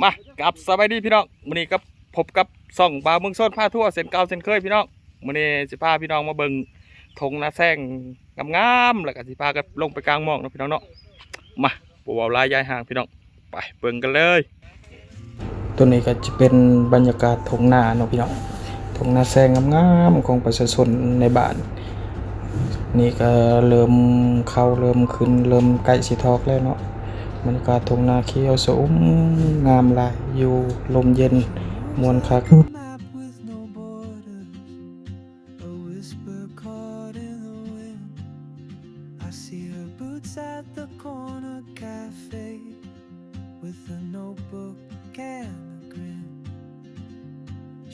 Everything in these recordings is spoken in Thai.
มากับสบายดีพี่น้องมื้อนี้กับพบกับช่องบ่าวเมืองโซนพาทั่วเส้นเก่าเส้นเคยพี่น้องมื้อนี้สิพาพี่น้องมาเบิ่งทงนาแซงงามๆแล้วก็สิพากันลงไปกลางหมอกเนาะพี่น้องเนาะมาบ่เว้าหลายยายห่างพี่น้องไปเบิ่งกันเลยตัวนี้ก็จะเป็นบรรยากาศทงนาเนาะพี่น้องทงนาแซงงามๆของประชาชนในบ้านนี่ก็เริ่มเข้าเริ่มขึ้นเริ่มใกล้สิทอกแล้วเนาะบรรยากาศทงนาเขียวสมงามหลายอยู่ลมเย็นม่วนคัก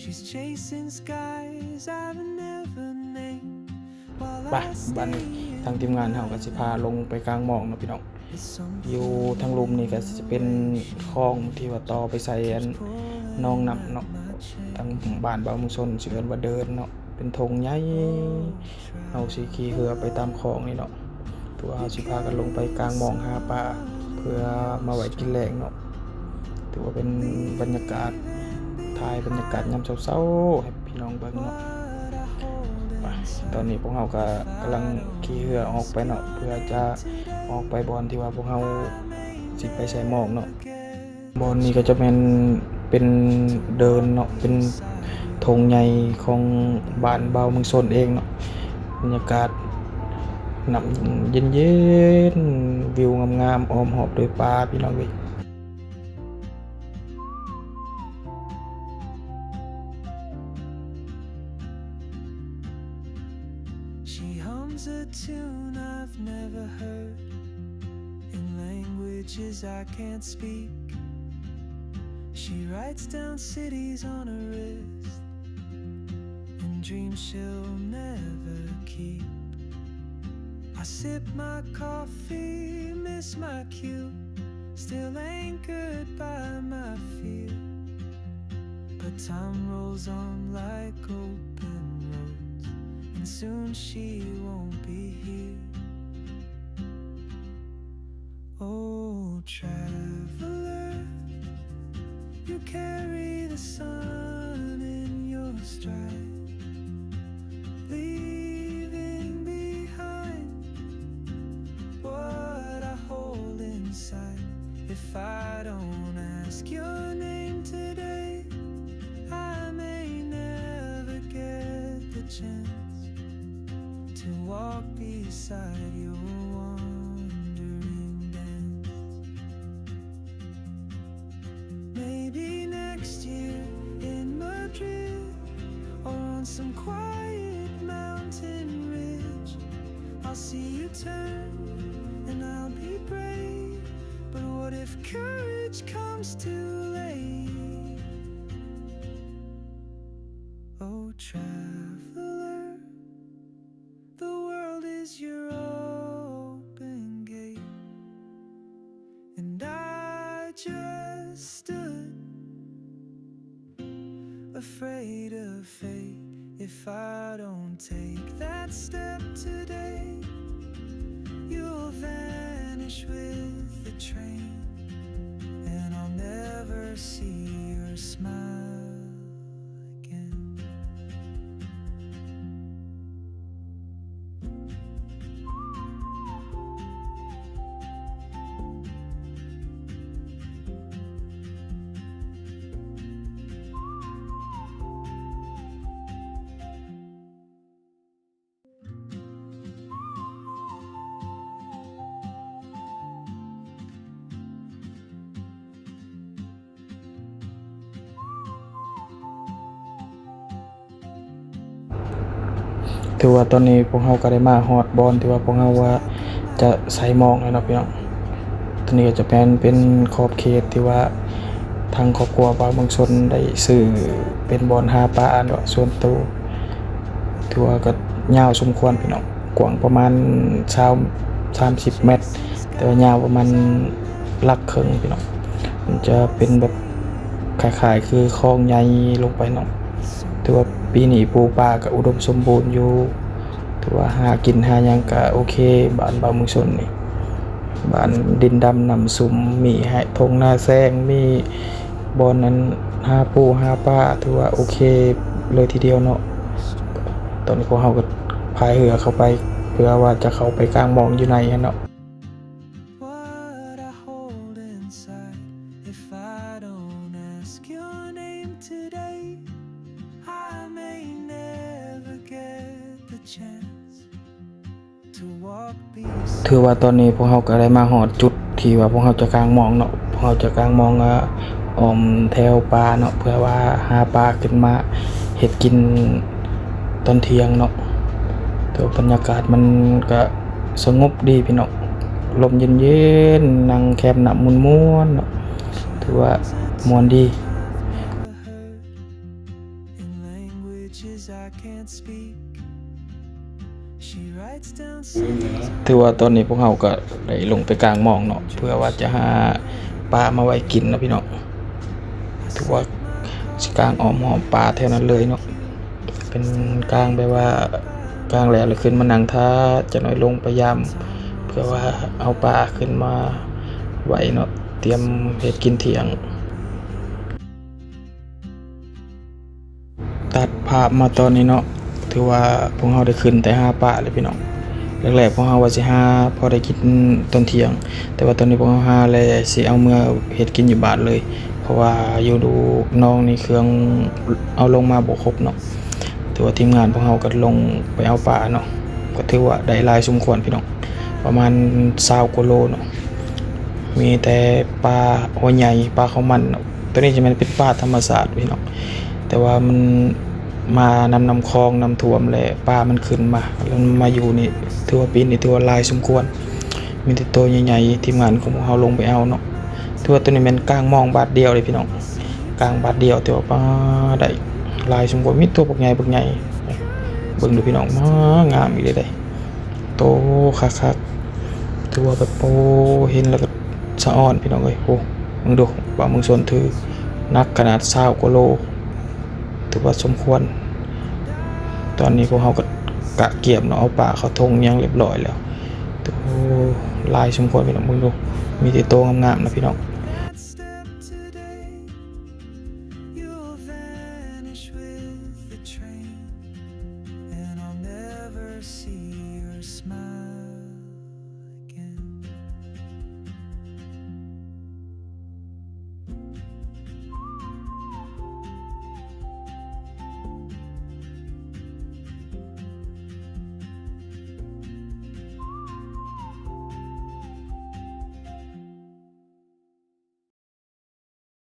She's chasing skies I've never named ไปบัดนี้ทางทีมงานเฮาก็สิพาลงไปกลางหมอกเนาะพี่น้องอยู่ทางลุมนี่ก็สิเป็นคลองที่ว่าต่อไปใส่อันน้องน้ำเนาะทางบ้านบ่าวมุงชนสิเอิ้นว่าเดินเนาะเป็นธงใหญ่เฮาสิขี่เรือไปตามคลองนี่เนาะตัวเฮาสิพากันลงไปกลางหมอกหาปลาเพื่อมาไว้กินแลงเนาะถือว่าเป็นบรรยากาศถ่ายบรรยากาศยามเช้าๆให้พี่น้องเบิ่งเนาะตอนนี้พวกเราก็กำลังขี่เรือออกไปเนาะเพื่อจะออกไปบอนที่ว่าพวกเราสิไปใส่หมอกเนาะบอนนี้ก็จะเป็นเดินเนาะเป็นธงใหญ่ของบ้านบ่าวเมืองชนเองเนาะบรรยากาศน้ำเย็นๆวิวงามๆอ้อมหอบด้วยป่าพี่น้องเว้ยShe hums a tune I've never heard in languages I can't speak. She writes down cities on her wrist and dreams she'll never keep. I sip my coffee, miss my cue, still anchored by my fear. But time rolls on like open roads, and soon she won't be here. Oh, traveler, you carry the sun in your stride, leaving behind what I hold inside. If I don't ask your name today, I may never get the chance to walk beside your wandering dance. Maybe next year in Madrid or on some quiet mountain ridge, I'll see you turn and I'll be brave. But what if courage comes too late? Oh, traveler, the world is your open gate, and I just stood afraid of fate. If I don't take that step today, you'll vanish with the train, and I'll never see your smile again. ถือว่าตอนนี้พวกเราก็ได้มาฮอดบอนที่ว่าพวกเราว่าจะใส่หมอกแล้วเนาะพี่น้องตอนนี้ก็จะเป็นขอบเขตที่ว่าทางครอบครัวบ่าวเมืองชนได้ซื้อเป็นบอนหาปลาเนาะส่วนตัวถือว่าก็ยาวสมควรพี่น้องกว้างประมาณ30เมตรแต่ว่ายาวประมาณลักครึ่งพี่น้องมันจะเป็นแบบคล้ายๆคือคลองใหญ่ลงไปเนาะถือว่าปีนี้ปูปลาก็อุดมสมบูรณ์อยู่ถือว่าหากินหาหยังก็โอเคบ้านบ่าวเมืองชนนี่ บ้านดินดำน้ำสุมมีให้ทงนาแซงมีบอนนั้นหาปูหาปลาถือว่าโอเคเลยทีเดียวเนาะตอนนี้พวกเฮาก็พายเรือเข้าไปเพื่อว่าจะเข้าไปกลางหมองอยู่ในเนาะ What I hold inside if I don't ask your name today. I may never get the chance to walk beside ถือว่าตอนนี้พวกเฮาก็ได้มาฮอดจุดที่ว่าพวกเฮาจะกลางหมองเนาะพวกเฮาจะกลางหมองอ้อมแถวปลาเนาะเพื่อว่าหาปลาขึ้นมาเฮ็ดกินตอนเที่ยงเนาะแต่บรรยากาศมันก็สงบดีพี่น้องลมเย็นๆนั่งแคมป์น้ำม่วนๆเนาะถือว่าม่วนดี in languages I can't speak. She writes down cities ถือว่าตอนนี้พวกเฮาก็ได้ลงไปกลางหมองเนาะเพื่อว่าจะหาปลามาไว้กินนะพี่น้องถือว่าสิกลางอ้อมหอมปลาแถวนั้นเลยเนาะเป็นกลางแบบว่ากลางแล้วเลยขึ้นมานั่งท่าจะน้อยลงพยายามเพื่อว่าเอาปลาขึ้นมาไว้เนาะเตรียมเฮ็ดกินเที่ยงตัดภาพมาตอนนี้เนาะถือว่าพวกเฮาได้ขึ้นแต่หาปลาเลยพี่น้องแรกๆพวกเฮาว่าสิหาพอได้กินตอนเที่ยงแต่ว่าตอนนี้พวกเฮาหาแล้วสิเอาเมื่อเฮ็ดกินอยู่บ้านเลยเพราะว่าอยู่ดูน้องนี่เครื่องเอาลงมาบ่ครบเนาะถือว่าทีมงานพวกเฮาก็ลงไปเอาปลาเนาะก็ถือว่าได้หลายสมควรพี่น้องประมาณ20กว่าโลเนาะมีแต่ปลาหัวใหญ่ปลาข้าวมันเนาะตัวนี้จะมันเป็นปลาธรรมชาติพี่น้องแต่ว่ามันมานำคลองนำท่วมแล้วปลามันขึ้นมาแล้วมาอยู่นี่ถือว่าปีนี้ถือว่าหลายสมควรมีแต่ตัวใหญ่ๆทีมงานของพวกเฮาลงไปเอาเนาะถือว่าตัวนี้มันกลางมองบาทเดียวเลยพี่น้องกลางบาทเดียวแต่ว่าปลาได้หลายสมควรมีตัวบักใหญ่เบิ่งดูพี่น้องมางามอีกเลยได้โตคักๆถือว่าแบบโอ้เห็นแล้วก็สะอ้อนพี่น้องเอ้ยโอ้มึงดูว่ามึงส่วนถือนักขนาด20กว่าโลถือว่าสมควรตอนนี้พวกเฮาก็กะเกียบเนาะเอาปลาเข้าทงยังเรียบร้อยแล้วโอ้ลายสมควรพี่น้องมึงดูมีแต่โตงามๆนะพี่น้อง